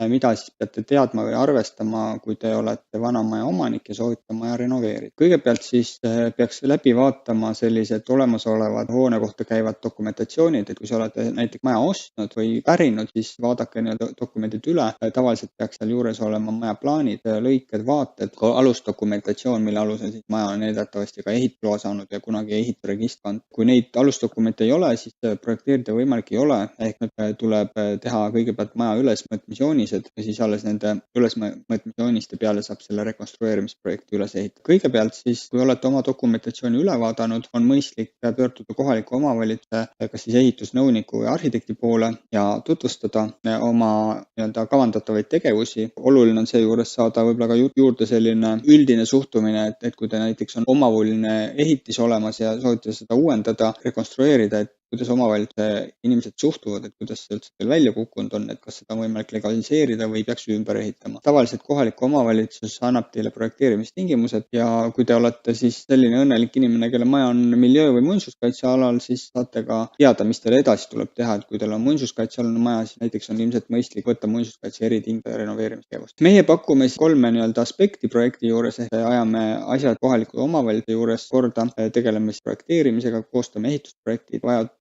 mida siis peate teadma või arvestama, kui te olete vana maja omanik ja soovite maja renoveerida. Kõigepealt siis peaks läbi vaatama sellised olemasolevad hoone kohta käivad dokumentatsioonid, et kui sa olete näiteks maja ostnud või pärinud, siis vaadake dokumendid üle. Tavaliselt peaks seal juures olema maja plaanid, lõiked, vaated, alusdokumentatsioon, mille alusel siis maja on eeldatavasti ka ehitusloa saanud ja kunagi ehitusregistri kantud. Kui neid alusdokumente ei ole, siis projekteerida võimalik ei ole, ehk tuleb teha kõigepealt maja ülesmõõtmisjoonised ja siis alles nende ülesmõõtmisjooniste peale saab selle rekonstrueerimisprojekti üles ehitada. Kõigepealt siis, kui olete oma dokumentatsiooni üle vaadanud, on mõistlik pöörduda kohaliku omavalitsuse, kas siis ehitusnõuniku või arhitekti poole ja tutvustada oma kavandatavaid tegevusi. Oluline on seejuures saada võib-olla ka juurde selline üldine suhtumine, et kui te näiteks on omavuline ehitis olemas ja soovite seda uuendada, rekonstrueerida, et kuidas omavalitsuse inimesed suhtuvad, et kuidas see üldse teil välja kukkunud on, et kas seda on võimalik legaliseerida või peaks ümber ehitama. Tavaliselt kohalik omavalitsus annab teile projekteerimistingimused ja kui te olete siis selline õnnelik inimene, kelle maja on miljöö- või muinsuskaitsealal, siis saate ka teada, mis teil edasi tuleb teha, et kui teil on muinsuskaitsealune maja, siis näiteks on ilmselt mõistlik võtta muinsuskaitse eritingimuste renoveerimistegevust. Meie pakume siis 3 aspekti projekti juures, ehk ajame asjad kohaliku omavalitsuse juures korda, tegeleme projekteerimisega, koostame ehitusprojektid, vajadusel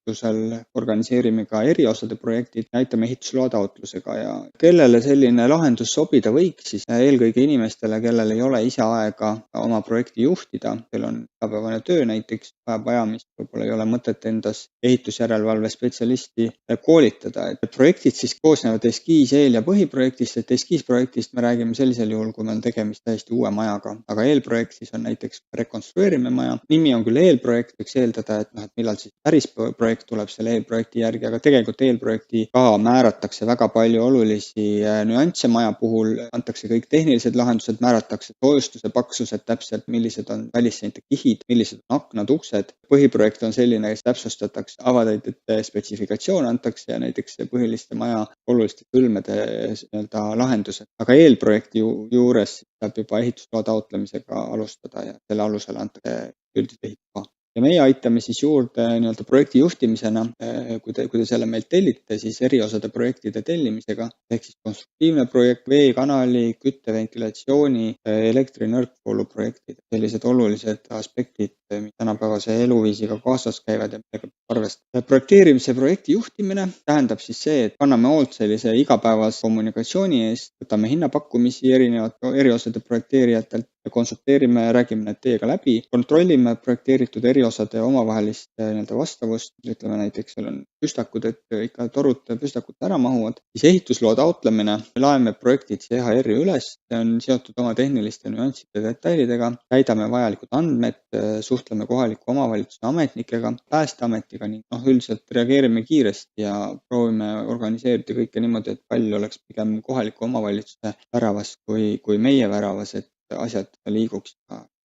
organiseerime ka eriosade projektid, näitame ehitusloa taotlusega ja kellele selline lahendus sobida võiks, siis eelkõige inimestele, kellel ei ole ise aega oma projekti juhtida, kel on igapäevane töö näiteks, vajab ajamist, võib-olla ei ole mõtet endas ehitusjärelevalve spetsialisti koolitada. Projektid siis koosnevad eskiis-, eel- ja põhiprojektist, et eskiisprojektist me räägime sellisel juhul, kui meil on tegemist täiesti uue majaga, aga eelprojekt siis on näiteks rekonstrueerime maja. Nimi on küll eelprojekt, võiks eeldada, et millal siis päris projekt tuleb selle eelprojekti järgi, aga tegelikult eelprojekti ka määratakse väga palju olulisi nüansse maja puhul, antakse kõik tehnilised lahendused, määratakse soojustuse paksused täpselt, millised on välisseinte kihid, millised on aknad, uksed. Põhiprojekt on selline, kes täpsustatakse, avatäitjate spetsifikatsioon antakse ja näiteks põhiliste maja oluliste hõlmede lahendused. Aga eelprojekti juures saab juba ehitusloa taotlemisega alustada ja selle alusel antakse üldise ehitusloa. Ja meie aitame siis juurde projekti juhtimisena, kui te selle meilt tellite, siis eriosade projektide tellimisega, ehk siis konstruktiivne projekt, veekanali, kütte, ventilatsiooni, elektri nõrkvoolu projektid, sellised olulised aspektid, mis tänapäevase eluviisiga kaasas käivad ja millega arvestada. Projekteerimise projekti juhtimine tähendab siis see, et kanname hoolt sellise igapäevase kommunikatsiooni eest, võtame hinnapakkumisi eriosade projekteerijatelt, konsulteerime, räägime need teiega läbi, kontrollime projekteeritud eriosade omavahelist vastavust, ütleme näiteks seal on püstakud, et ikka torud püstakut ära mahuvad, siis ehitusloa taotlemine, laeme projektid CHR-i üles, see on seotud oma tehniliste nüansside detailidega, täidame vajalikud andmed, suhtleme kohaliku omavalitsuse ametnikega, Päästeametiga ning üldiselt reageerime kiiresti ja proovime organiseerida kõike niimoodi, et pall oleks pigem kohaliku omavalitsuse väravas kui meie väravas, et asjad liiguks